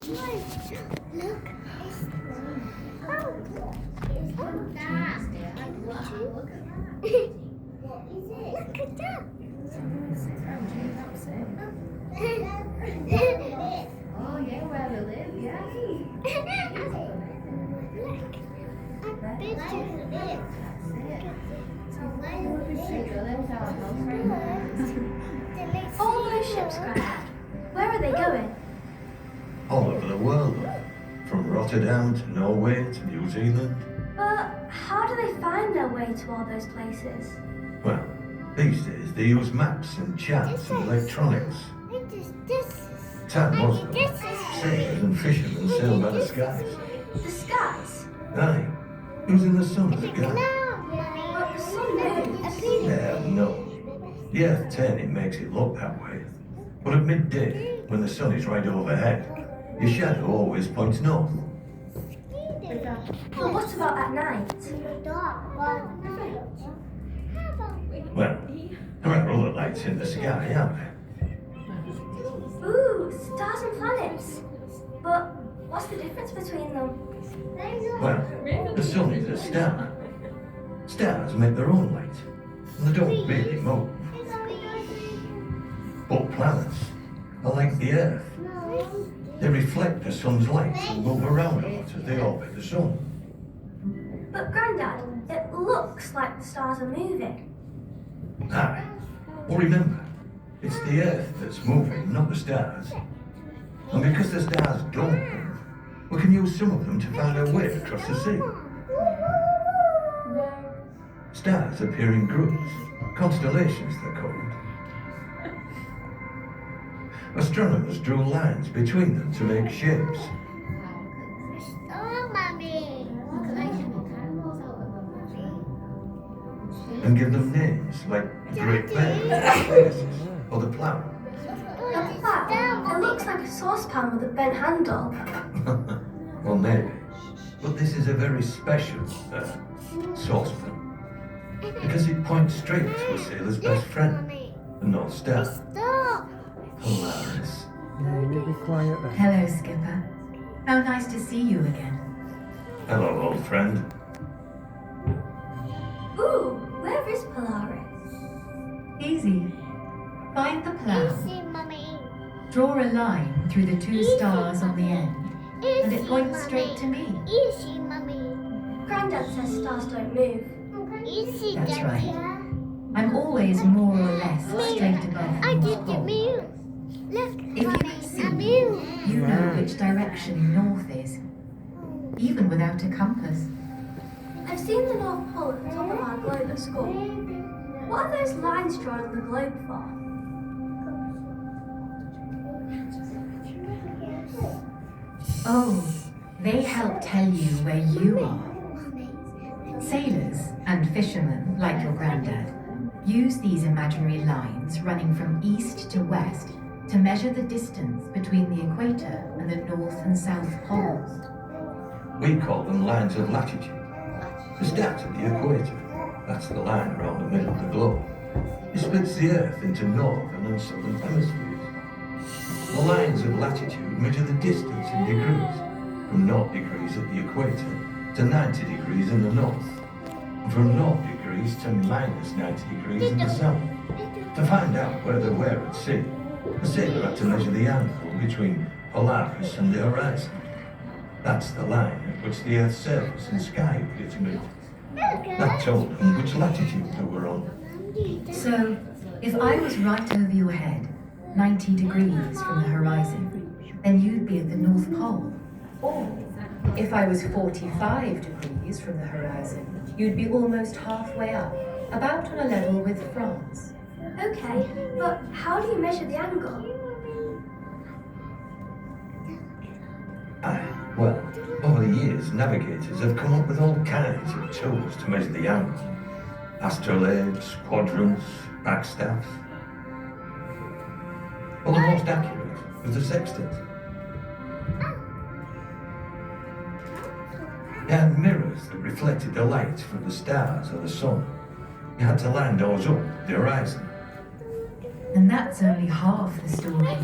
Look. Look at that. Oh yeah, where they live, yeah. All those ships, Grandad. Where are they going? All over the world, from Rotterdam to Norway to New Zealand. But how do they find their way to all those places? Well, these days they use maps and charts and electronics. Time was though, sailors and fishermen sailed by the skies. The skies? Aye, using the sun as a guide. But the sun moves. Yeah, no. The Earth turning makes it look that way. But at midday, when the sun is right overhead, your shadow always points north. But what about at night? Well, there are other lights in the sky, aren't there? Ooh, stars and planets. But what's the difference between them? Well, the sun is a star. Stars make their own light, and they don't really move. But planets are like the Earth. They reflect the sun's light and move around a lot as they orbit the sun. But Grandad, it looks like the stars are moving. Aye. Well, remember, it's the Earth that's moving, not the stars. And because the stars don't move, we can use some of them to find our way across the sea. Stars appear in groups, constellations they're called. Astronomers drew lines between them to make shapes. And give them names like the Great Bear, Pegasus, or the Plough. A plough? It looks like a saucepan with a bent handle. Well, maybe. But this is a very special saucepan. Because it points straight to a sailor's best friend, the North Star. Polaris. Yeah, you be quiet then. Hello, Skipper. How nice to see you again. Hello, old friend. Ooh, where is Polaris? Easy. Find the plough. Draw a line through the two stars on the end, and it points straight to me. Grandad says stars don't move. That's right. I'm always more or less straight above the North Pole. If you can see, you know which direction north is, even without a compass. I've seen the North Pole at the top of our globe at school. What are those lines drawn on the globe for? Oh, they help tell you where you are. Sailors and fishermen, like your granddad, use these imaginary lines running from east to west to measure the distance between the equator and the North and South poles. We call them lines of latitude. They start at the equator. That's the line around the middle of the globe. It splits the Earth into northern and southern hemispheres. The lines of latitude measure the distance in degrees, from 0 degrees at the equator to 90 degrees in the north, and from 0 degrees to minus 90 degrees in the south. To find out where they were at sea, the sailor had to measure the angle between Polaris and the horizon. That's the line at which the Earth's surface and sky would have moved. That told them which latitude they were on. So, if I was right over your head, 90 degrees from the horizon, then you'd be at the North Pole. Or, if I was 45 degrees from the horizon, you'd be almost halfway up, about on a level with France. Okay, but how do you measure the angle? Well, over the years, navigators have come up with all kinds of tools to measure the angle. Astrolabes, quadrants, backstaffs. Well, the most accurate was the sextant. They had mirrors that reflected the light from the stars or the sun. You had to line those up at the horizon. And that's only half the story.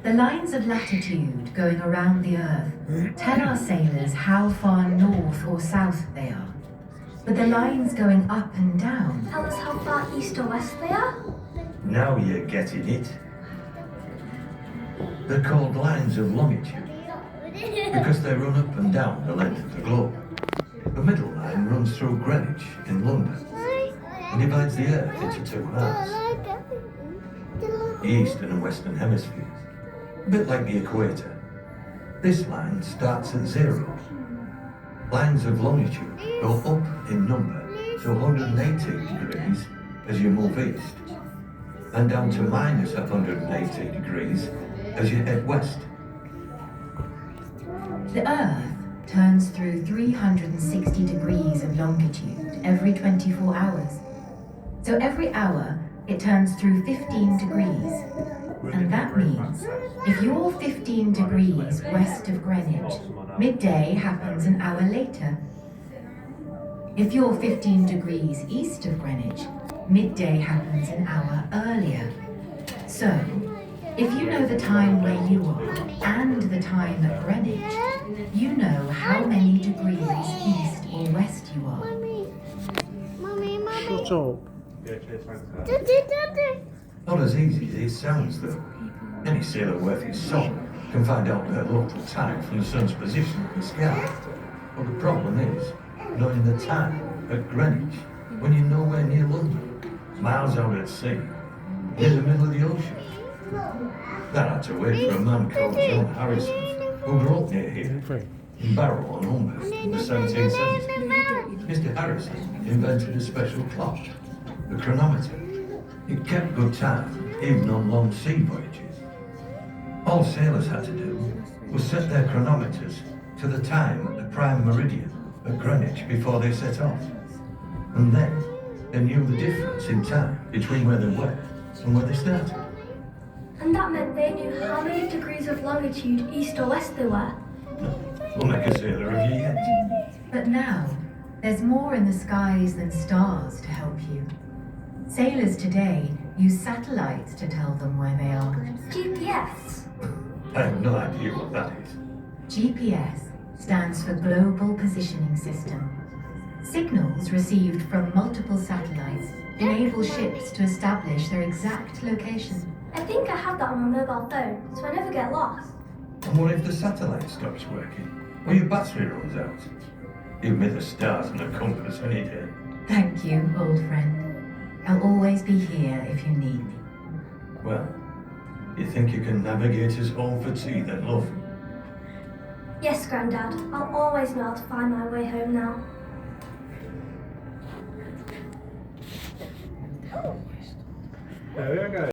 The lines of latitude going around the Earth tell our sailors how far north or south they are. But the lines going up and down Tell us how far east or west they are? Now you're getting it. They're called lines of longitude because they run up and down the length of the globe. The middle line runs through Greenwich in London and divides the Earth into two halves, the eastern and western hemispheres, a bit like the equator. This line starts at 0. Lines of longitude go up in number to 180 degrees as you move east, and down to minus 180 degrees as you head west. The Earth turns through 360 degrees of longitude every 24 hours. So every hour, it turns through 15 degrees. And that means if you're 15 degrees west of Greenwich, midday happens an hour later. If you're 15 degrees east of Greenwich, midday happens an hour earlier. So, if you know the time where you are and the time at Greenwich, you know how many degrees east or west you are. Shut up. Not as easy as it sounds, though. Any sailor worth his salt can find out their local time from the sun's position in the sky. But the problem is knowing the time at Greenwich when you're nowhere near London, miles out at sea, in the middle of the ocean. That had to wait for a man called John Harrison, who grew up near here, in Barrow on Humber in the 1770s. Mr. Harrison invented a special clock, the chronometer. It kept good time, even on long sea voyages. All sailors had to do was set their chronometers to the time at the prime meridian at Greenwich before they set off. And then they knew the difference in time between where they were and where they started. And that meant they knew how many degrees of longitude east or west they were. We'll make a sailor of you yet. But now, there's more in the skies than stars to help you. Sailors today use satellites to tell them where they are. GPS. I have no idea what that is. GPS stands for Global Positioning System. Signals received from multiple satellites enable ships to establish their exact location. I think I have that on my mobile phone, so I never get lost. And what if the satellite stops working? Or your battery runs out? Give me the stars and the compass any day. Thank you, old friend. I'll always be here if you need me. Well, you think you can navigate us home for tea then, love? Yes, Grandad. I'll always know how to find my way home now. There we go.